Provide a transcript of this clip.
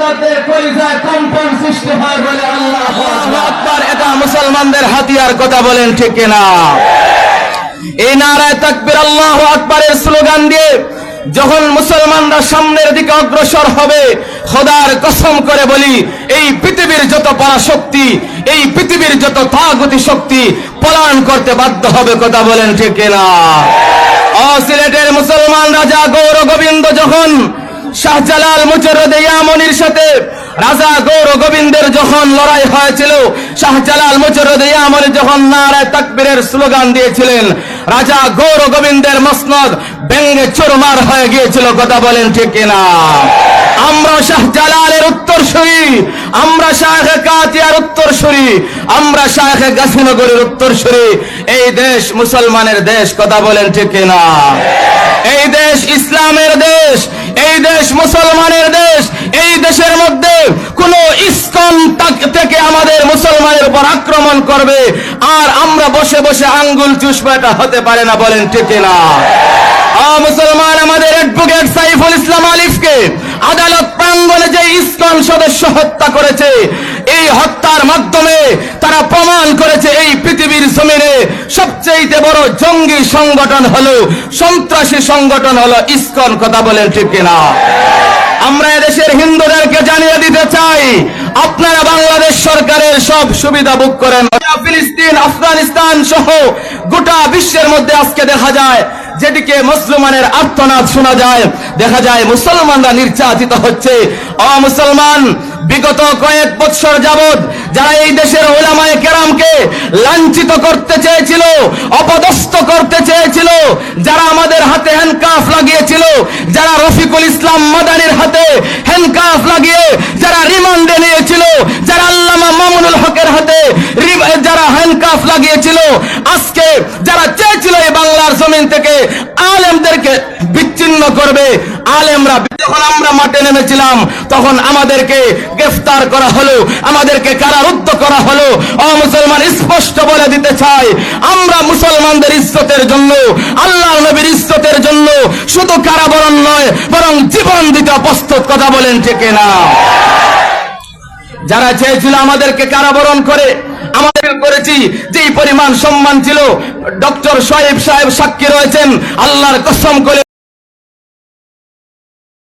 রাতে কলিজায় কম্পন সৃষ্টি হয় বলে আল্লাহু আকবার। এটা মুসলমানদের হাতিয়ার, কথা বলেন ঠিক কিনা? এই নারায়ে তাকবীর আল্লাহু আকবারের স্লোগান দিয়ে যখন মুসলমানরা সামনের দিকে অগ্রসর হবে, খোদার কসম করে বলি, এই পৃথিবীর যত পরাশক্তি, এই পৃথিবীর যত তাগুতি শক্তি পলায়ন করতে বাধ্য হবে, কথা বলেন ঠিক কিনা? সিলেটের মুসলমান রাজা গৌর গোবিন্দ যখন শাহজালাল মুজাররদে ইয়ামানির সাথে রাজা গৌর গোবিন্দের যখন লড়াই হয়েছিল, শাহজালাল মুজাররদে ইয়ামানি যখন নারায়ে তাকবীরের স্লোগান দিয়েছিলেন, রাজা গৌর গোবিন্দের মসনদ ভেঙে চুরমার হয়ে গিয়েছিল, কথা বলেন ঠিক কিনা? আমরা শাহজালালের উত্তরসূরি, আমরা শায়েখে কাতিয়ার উত্তরসূরি, আমরা শায়েখে গাজীনগরের উত্তরসূরি। এই দেশ মুসলমানের দেশ, কথা বলেন ঠিক কিনা? এই দেশ ইসলামের দেশ, এই দেশ মুসলমানের দেশ। এই দেশের মধ্যে কোন ইসকন থেকে আমাদের মুসলমানের উপর আক্রমণ করবে আর আমরা বসে বসে আঙ্গুল চুষবো, এটা হতে পারে না, বলেন ঠিক কিনা? মুসলমান আমাদের অ্যাডভোকেট সাইফুল ইসলাম আলিফকে আদালত প্রাঙ্গণে যে ইসকন সদস্য হত্যা করেছে, এই হত্যার মাধ্যমে তারা প্রমাণ করেছে এই পৃথিবীর জমিনে সবচেয়ে বড় জঙ্গি সংগঠন হলো, সন্ত্রাসী সংগঠন হলো ইসকন, কথা বলেন ঠিক কিনা? আমরা এদেশের হিন্দুদেরকে জানিয়ে দিতে চাই, আপনারা বাংলাদেশ সরকারের সব সুবিধা ভোগ করেন। ফিলিস্তিন, আফগানিস্তান সহ গোটা বিশ্বের মধ্যে আজকে দেখা যায় যেদিকে মুসলমানের আর্তনাদ শোনা যায়, দেখা যায় মুসলমানরা নির্যাতিত হচ্ছে। মুসলমান বিগত কয়েক বছর যাবৎ যারা এই দেশের উলামায়ে কেরামকে লাঞ্ছিত করতে চেয়েছিল, অপদস্থ করতে চেয়েছিল, যারা আমাদের হাতে হ্যান্ডকাফ লাগিয়েছিল, যারা রফিকুল ইসলাম মাদানির হাতে হ্যান্ডকাফ লাগিয়ে যারা রিমান্ডে নিয়েছিল, যারা আল্লামা মামুনুল হকের হাতে যারা হ্যান্ডকাফ লাগিয়েছিল, আজকে যারা চেয়েছিল এই বাংলার জমিন থেকে আলেমদেরকে বিচ্ছিন্ন করবে, আলেমরা যখন আমরা মাঠে নেমেছিলাম তখন আমাদেরকে গ্রেফতার করা হলো, আমাদেরকে কারারুদ্ধ করা হলো। মুসলমান স্পষ্ট বলে দিতে চাই, আমরা মুসলমানদের ইজ্জতের জন্য, আল্লাহর নবীর ইজ্জতের জন্য শুধু কারাবরণ নয় বরং জীবন দিতে প্রস্তুত, কথা বলেন ঠিক না? যারা চেয়েছিল আমাদেরকে কারাবরণ করে, আমাদের করেছি, যেই পরিমাণ সম্মান ছিল, ডক্টর শোয়েব সাহেব সাক্ষী রয়েছেন, আল্লাহর কসম করে